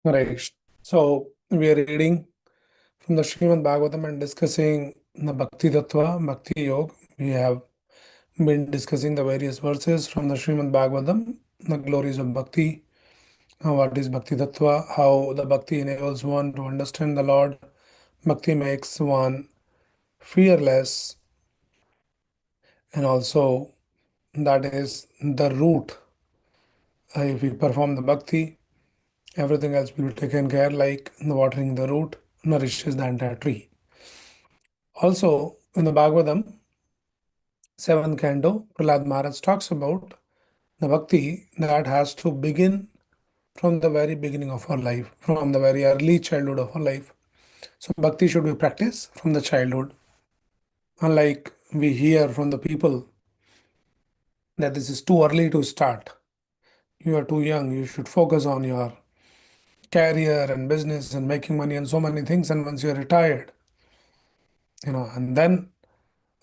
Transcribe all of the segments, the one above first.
Right. So we are reading from the Srimad Bhagavatam and discussing the Bhakti Tattva, Bhakti Yoga. We have been discussing the various verses from the Srimad Bhagavatam, the glories of Bhakti, what is Bhakti Tattva, how the Bhakti enables one to understand the Lord. Bhakti makes one fearless, and also that is the root. If we perform the Bhakti, everything else will be taken care, like the watering the root nourishes the entire tree. Also, in the Bhagavatam, seventh canto, Prahlad Maharaj talks about the bhakti that has to begin from the very beginning of our life, from the very early childhood of our life. So, bhakti should be practiced from the childhood. Unlike we hear from the people that this is too early to start, you are too young, you should focus on your career and business and making money and so many things. And once you're retired, and then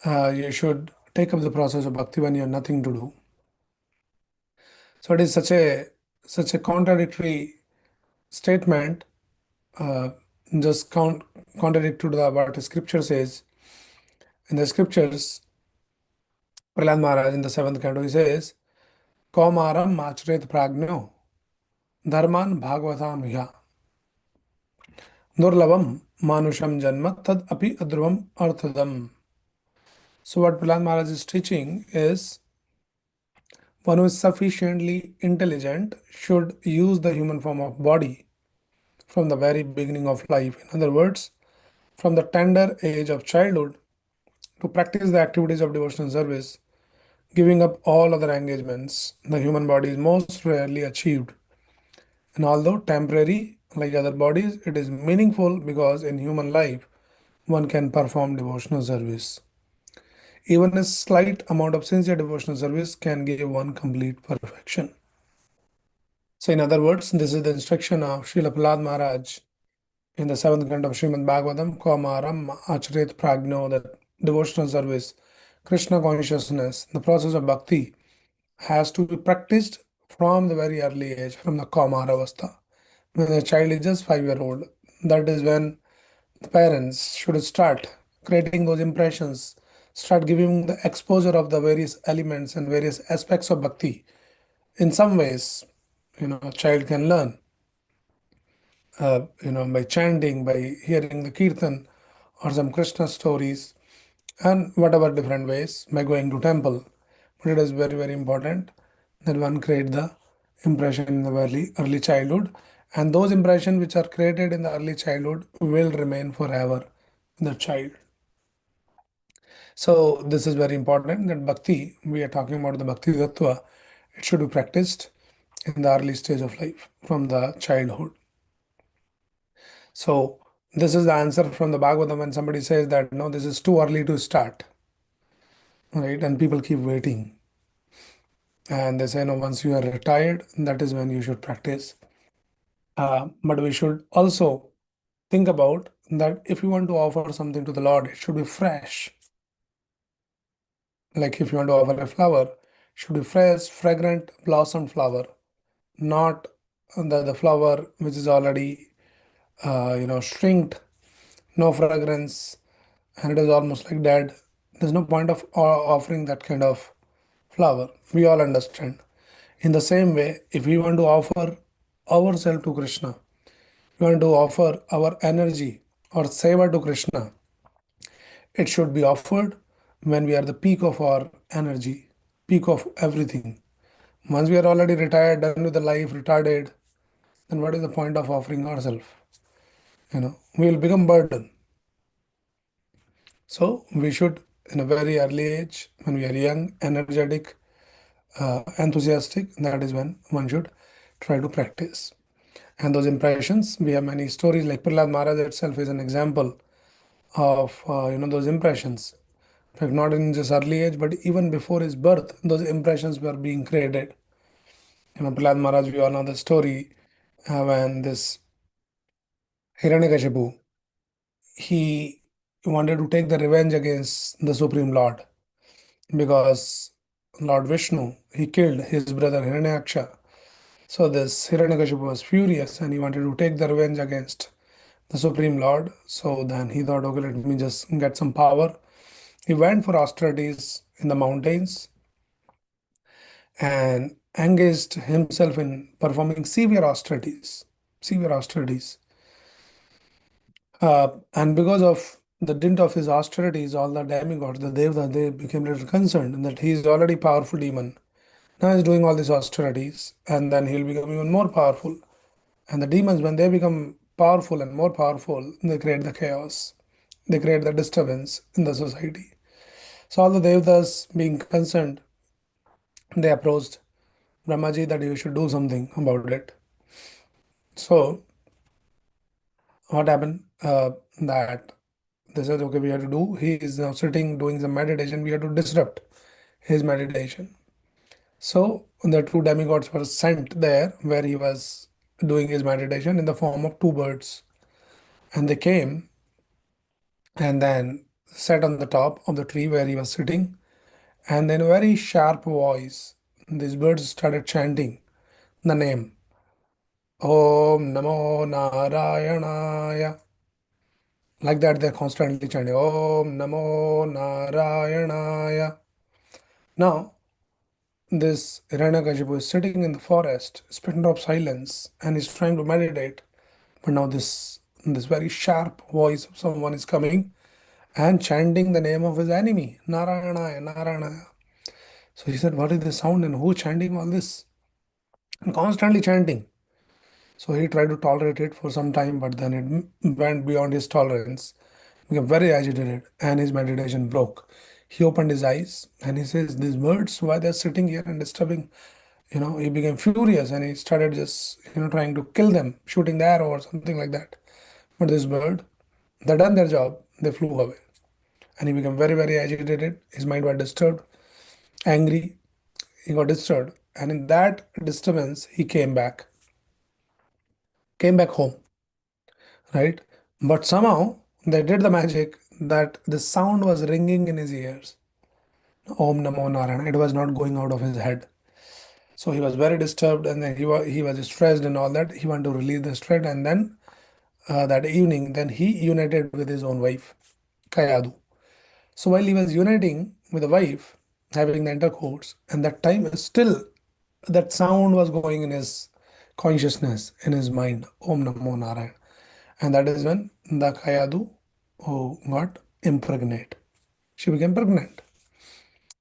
you should take up the process of bhakti when you have nothing to do. So it is such a contradictory statement, uh, just contradictory to what scripture says. In the scriptures, Prahlad Maharaj in the seventh canto he says, Kaumaram machret pragno dharman bhagavatam hya durlabam manusham janma tad api adruvam arthadam. So what Prahlad Maharaj is teaching is one who is sufficiently intelligent should use the human form of body from the very beginning of life. In other words, from the tender age of childhood to practice the activities of devotional service, giving up all other engagements. The human body is most rarely achieved. And although temporary, like other bodies, it is meaningful because in human life, one can perform devotional service. Even a slight amount of sincere devotional service can give one complete perfection. So, in other words, this is the instruction of Srila Prahlad Maharaj in the seventh canto of Srimad Bhagavatam, Kaumaram Achret Pragno, that devotional service, Krishna consciousness, the process of bhakti has to be practiced from the very early age, from the Kaumara Avastha. When a child is just 5 year old, that is when the parents should start creating those impressions, start giving the exposure of the various elements and various aspects of bhakti. In some ways, a child can learn by chanting, by hearing the kirtan or some Krishna stories, and whatever different ways by going to temple. But it is very, very important that one create the impression in the very early childhood, and those impressions which are created in the early childhood will remain forever in the child. So this is very important that bhakti, we are talking about the bhakti tattva, it should be practiced in the early stage of life from the childhood. So this is the answer from the Bhagavatam when somebody says that no, this is too early to start, right? And people keep waiting. And they say, no, once you are retired, that is when you should practice. But we should also think about that if you want to offer something to the Lord, it should be fresh. Like if you want to offer a flower, it should be fresh, fragrant, blossom flower, not the flower which is already, shrinked, no fragrance, and it is almost like dead. There's no point of offering that kind of flower. We all understand. In the same way, if we want to offer ourselves to Krishna, we want to offer our energy or seva to Krishna, it should be offered when we are the peak of our energy, peak of everything. Once we are already retired, done with the life, retarded, then what is the point of offering ourselves? We will become burden. So we should, in a very early age, when we are young, energetic, enthusiastic, that is when one should try to practice. And those impressions, we have many stories, like Prahlad Maharaj itself is an example of those impressions. In fact, not in this early age, but even before his birth, those impressions were being created. Prahlad Maharaj, we all know the story when this Hiranyakashipu, he wanted to take the revenge against the Supreme Lord because Lord Vishnu, he killed his brother Hiranyaksha. So this Hiranyakashipu was furious and he wanted to take the revenge against the Supreme Lord. So then he thought, okay, let me just get some power. He went for austerities in the mountains and engaged himself in performing severe austerities. Severe austerities. And because of the dint of his austerities, all the demigods, the Devas, they became a little concerned that he is already powerful demon. Now he's doing all these austerities, and then he'll become even more powerful. And the demons, when they become powerful and more powerful, they create the chaos. They create the disturbance in the society. So all the Devas being concerned, they approached Brahmaji that you should do something about it. So what happened? That they said, okay, we have to do. He is now sitting doing some meditation. We have to disrupt his meditation. So the two demigods were sent there where he was doing his meditation in the form of two birds. And they came and then sat on the top of the tree where he was sitting. And in a very sharp voice, these birds started chanting the name Om Namo Narayanaya. Like that, they're constantly chanting Om Namo Narayanaya. Now, this Hiranyakashipu is sitting in the forest, spitting of silence, and is trying to meditate. But now this very sharp voice of someone is coming and chanting the name of his enemy, Narayana, Narayana. So he said, what is this sound and who chanting all this? And constantly chanting. So he tried to tolerate it for some time, but then it went beyond his tolerance, became very agitated, and his meditation broke. He opened his eyes and he says, these birds, why they're sitting here and disturbing? He became furious and he started just, trying to kill them, shooting the arrow or something like that. But this bird, they done their job, they flew away. And he became very, very agitated. His mind was disturbed, angry. He got disturbed. And in that disturbance, he came back home, right? But somehow they did the magic that the sound was ringing in his ears. Om Namo Narayana. It was not going out of his head. So he was very disturbed and then he was stressed and all that. He wanted to release the stress and then that evening, then he united with his own wife, Kayadu. So while he was uniting with the wife, having the intercourse, and that time still that sound was going in his consciousness, in his mind, Om Namo Narayan. And that is when the Kayadu who got impregnate. She became pregnant.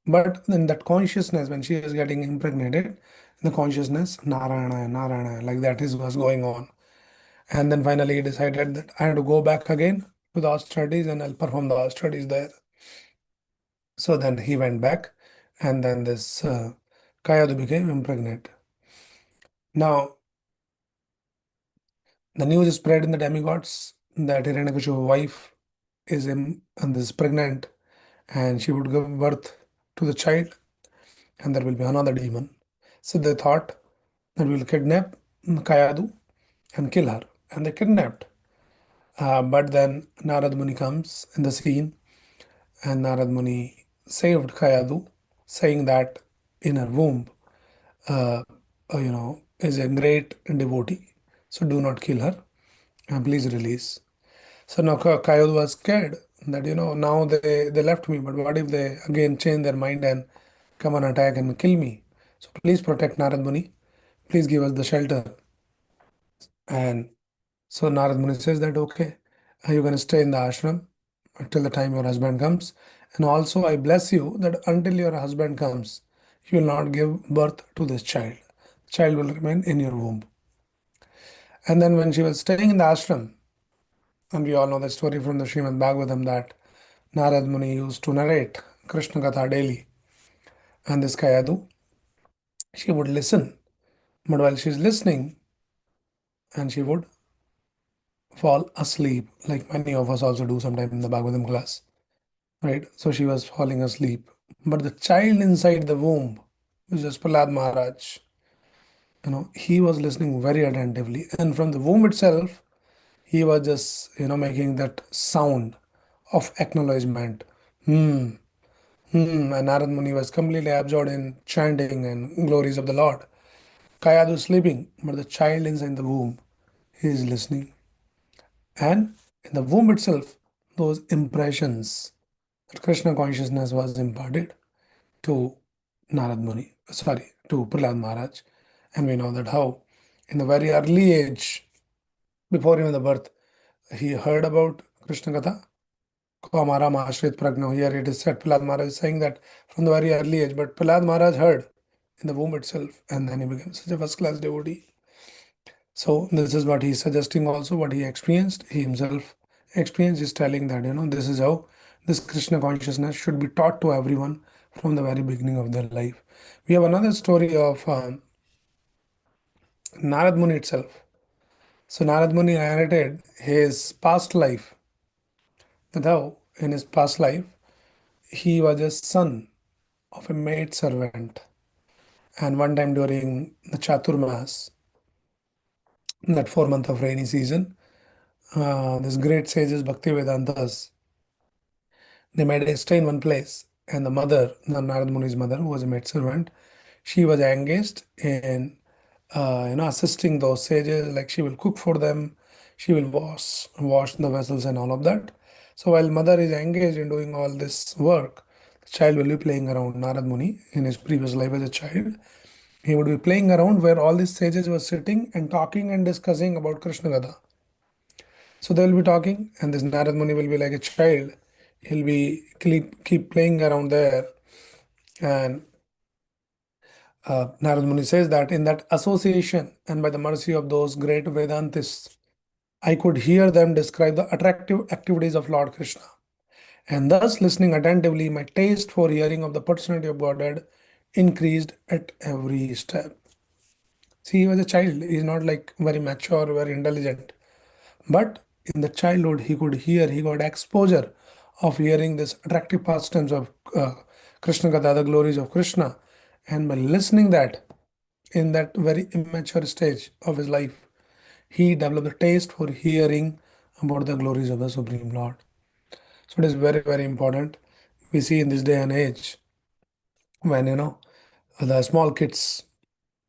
But in that consciousness, when she is getting impregnated, the consciousness, Narayana, Narayana, like that is was going on. And then finally he decided that I had to go back again to the austerities and I'll perform the austerities there. So then he went back, and then this Kayadu became impregnate. Now, the news is spread in the demigods that Hiranyakashipu's wife is and is pregnant, and she would give birth to the child, and there will be another demon. So they thought that we'll kidnap Kayadu and kill her, and they kidnapped. But then Narad Muni comes in the scene, and Narad Muni saved Kayadu, saying that in her womb uh, is a great devotee. So do not kill her and please release. So now Kayod was scared that, now they left me, but what if they again change their mind and come and attack and kill me? So please protect Narad Muni. Please give us the shelter. And so Narad Muni says that, okay, you're going to stay in the ashram till the time your husband comes. And also, I bless you that until your husband comes, you will not give birth to this child. The child will remain in your womb. And then when she was staying in the ashram, and we all know the story from the Srimad Bhagavatam that Narad Muni used to narrate Krishna Katha daily. And this Kayadu, she would listen. But while she's listening, and she would fall asleep, like many of us also do sometime in the Bhagavatam class, right? So she was falling asleep. But the child inside the womb, which is Prahlad Maharaj, he was listening very attentively. And from the womb itself, he was just, making that sound of acknowledgement. Hmm, and Narad Muni was completely absorbed in chanting and glories of the Lord. Kayadu is sleeping, but the child inside the womb, he is listening. And in the womb itself, those impressions that Krishna consciousness was imparted to Narad Muni, sorry, to Prahlad Maharaj. And we know that how, in the very early age, before even the birth, he heard about Krishna Katha. Ko Amara Maashrit Pragno. Here it is said, Prahlad Maharaj is saying that from the very early age, but Prahlad Maharaj heard in the womb itself, and then he became such a first class devotee. So this is what he's suggesting also, what he experienced. He himself experienced is telling that, this is how this Krishna consciousness should be taught to everyone from the very beginning of their life. We have another story of Narad Muni itself. So Narad Muni narrated his past life, that how in his past life he was a son of a maid servant. And one time during the Chaturmas, that 4 month of rainy season, this great sages Bhakti Vedantas, they made a stay in one place. And the mother, the Narad Muni's mother, who was a maid servant, she was engaged in assisting those sages. Like she will cook for them, she will wash the vessels and all of that. So while mother is engaged in doing all this work, the child will be playing around. Narad Muni in his previous life as a child, he would be playing around where all these sages were sitting and talking and discussing about Krishna Gada. So they will be talking, and this Narad Muni will be like a child. He'll be keep playing around there. And Narad Muni says that in that association and by the mercy of those great Vedantists, I could hear them describe the attractive activities of Lord Krishna. And thus, listening attentively, my taste for hearing of the personality of Godhead increased at every step. See, he was a child. He's not like very mature, very intelligent. But in the childhood, he could hear, he got exposure of hearing this attractive pastimes of Krishna Katha, the glories of Krishna. And by listening that in that very immature stage of his life, he developed a taste for hearing about the glories of the Supreme Lord. So it is very, very important. We see in this day and age when, the small kids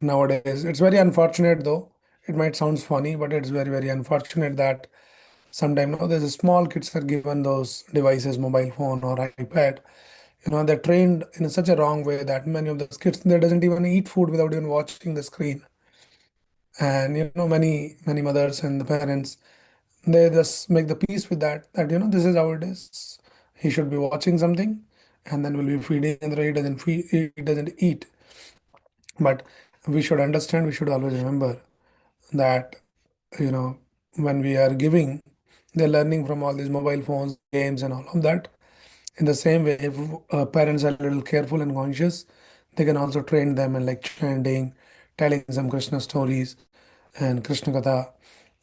nowadays, it's very unfortunate though. It might sound funny, but it's very, very unfortunate that sometimes now there's a small kids are given those devices, mobile phone or iPad. They're trained in such a wrong way that many of those kids they doesn't even eat food without even watching the screen. And many mothers and the parents they just make the peace with that this is how it is. He should be watching something, and then we'll be feeding, and he doesn't feed, he doesn't eat. But we should understand, we should always remember that you know when we are giving, they're learning from all these mobile phones, games, and all of that. In the same way, if parents are a little careful and conscious, they can also train them in like chanting, telling some Krishna stories and Krishna Katha,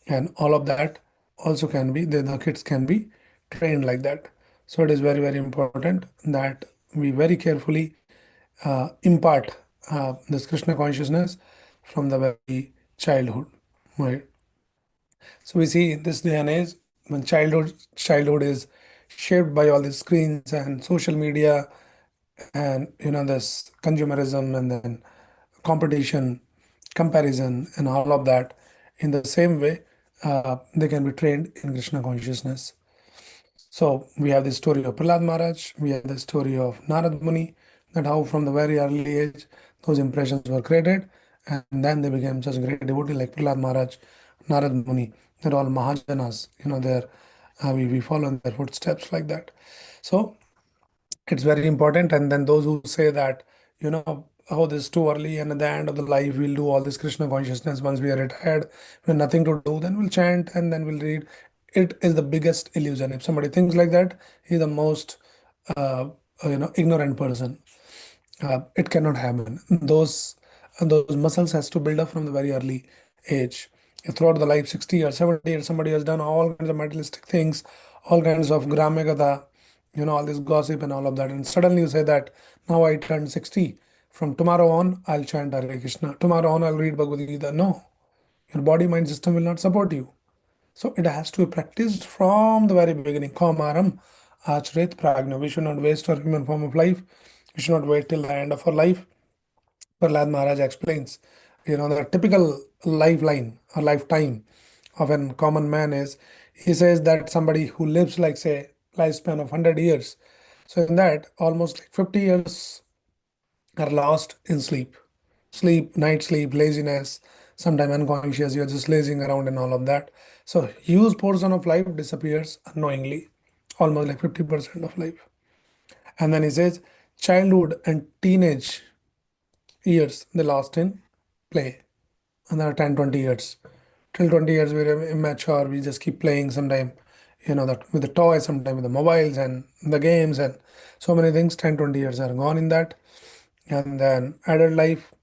and all of that also can be, the kids can be trained like that. So it is very, very important that we very carefully impart this Krishna consciousness from the very childhood, right? So we see in this day and age when childhood is shaped by all these screens and social media and this consumerism and then competition, comparison, and all of that. In the same way, they can be trained in Krishna consciousness. So we have the story of Prahlad Maharaj, we have the story of Narad Muni, that how from the very early age those impressions were created, and then they became such great devotee like Prahlad Maharaj, Narad Muni. They're all Mahajanas, they're we follow in their footsteps like that. So it's very important. And then those who say that, oh, this is too early, and at the end of the life, we'll do all this Krishna consciousness once we are retired, we have nothing to do, then we'll chant and then we'll read. It is the biggest illusion. If somebody thinks like that, he's the most, uh, ignorant person. It cannot happen. Those muscles has to build up from the very early age. Throughout the life, 60 years, 70 years, somebody has done all kinds of materialistic things, all kinds of gramya, all this gossip and all of that. And suddenly you say that now I turned 60. From tomorrow on, I'll chant Hare Krishna. Tomorrow on, I'll read Bhagavad Gita. No, your body mind system will not support you. So it has to be practiced from the very beginning. Kaumaram achret pragna. We should not waste our human form of life. We should not wait till the end of our life. Prahlad Maharaj explains The typical lifeline or lifetime of a common man is, he says that somebody who lives like, say, lifespan of 100 years. So in that, almost like 50 years are lost in sleep. Sleep, night sleep, laziness, sometimes unconscious, you're just lazing around and all of that. So huge portion of life disappears unknowingly, almost like 50% of life. And then he says childhood and teenage years they lost in play. Another 10, 20 years. Till 20 years we're immature, we just keep playing sometime, that with the toys, sometime with the mobiles and the games and so many things. 10, 20 years are gone in that. And then adult life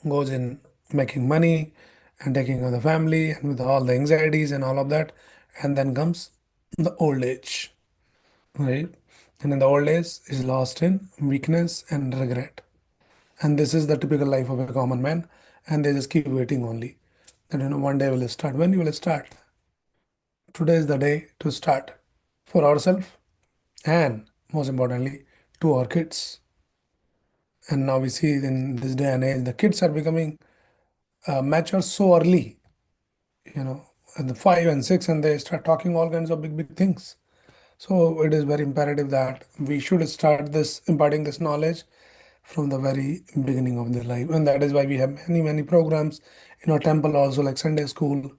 goes in making money and taking care of the family and with all the anxieties and all of that. And then comes the old age, right? And in the old age is lost in weakness and regret. And this is the typical life of a common man. And they just keep waiting only. That one day will start. When you will start? Today is the day to start for ourselves and most importantly to our kids. And now we see in this day and age the kids are becoming mature so early, you know, at the 5 and 6, and they start talking all kinds of big, big things. So it is very imperative that we should start this imparting this knowledge from the very beginning of their life. And that is why we have many, many programs in our temple also, like Sunday school,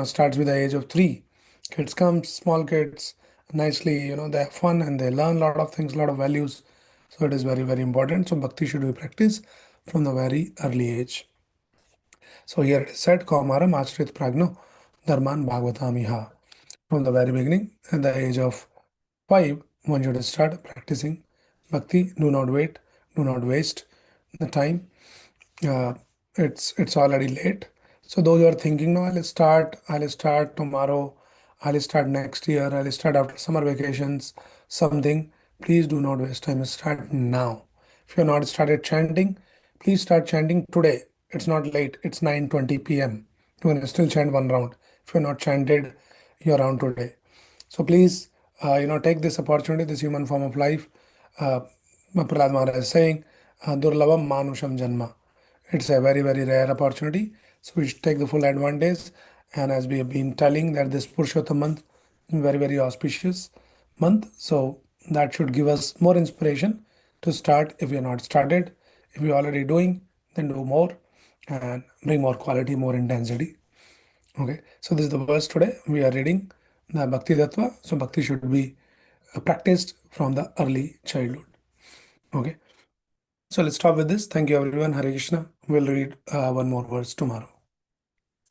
starts with the age of 3. Kids come, small kids, nicely, they have fun and they learn a lot of things, a lot of values. So it is very, very important. So bhakti should be practiced from the very early age. So here it is said, Kaumaram Ashrit Pragno Dharman Bhagavatamiha. From the very beginning, at the age of 5, one should start practicing bhakti. Do not wait, do not waste the time. uh, it's already late. So those who are thinking, no, I'll start tomorrow, I'll start next year, I'll start after summer vacations, something. Please do not waste time. Start now. If you're not started chanting, please start chanting today. It's not late. It's 9:20 p.m. You can still chant one round. If you're not chanted your round today. So please, take this opportunity, this human form of life. Uh, Prahlad Maharaj is saying, Durlabam Manusham Janma. It's a very, very rare opportunity. So we should take the full advantage. And as we have been telling that this Purushottam month, very, very auspicious month. So that should give us more inspiration to start if we are not started. If we are already doing, then do more and bring more quality, more intensity. Okay, so this is the verse today. We are reading the Bhakti Tattva. So Bhakti should be practiced from the early childhood. Okay, so let's stop with this. Thank you everyone. Hare Krishna. We'll read one more verse tomorrow.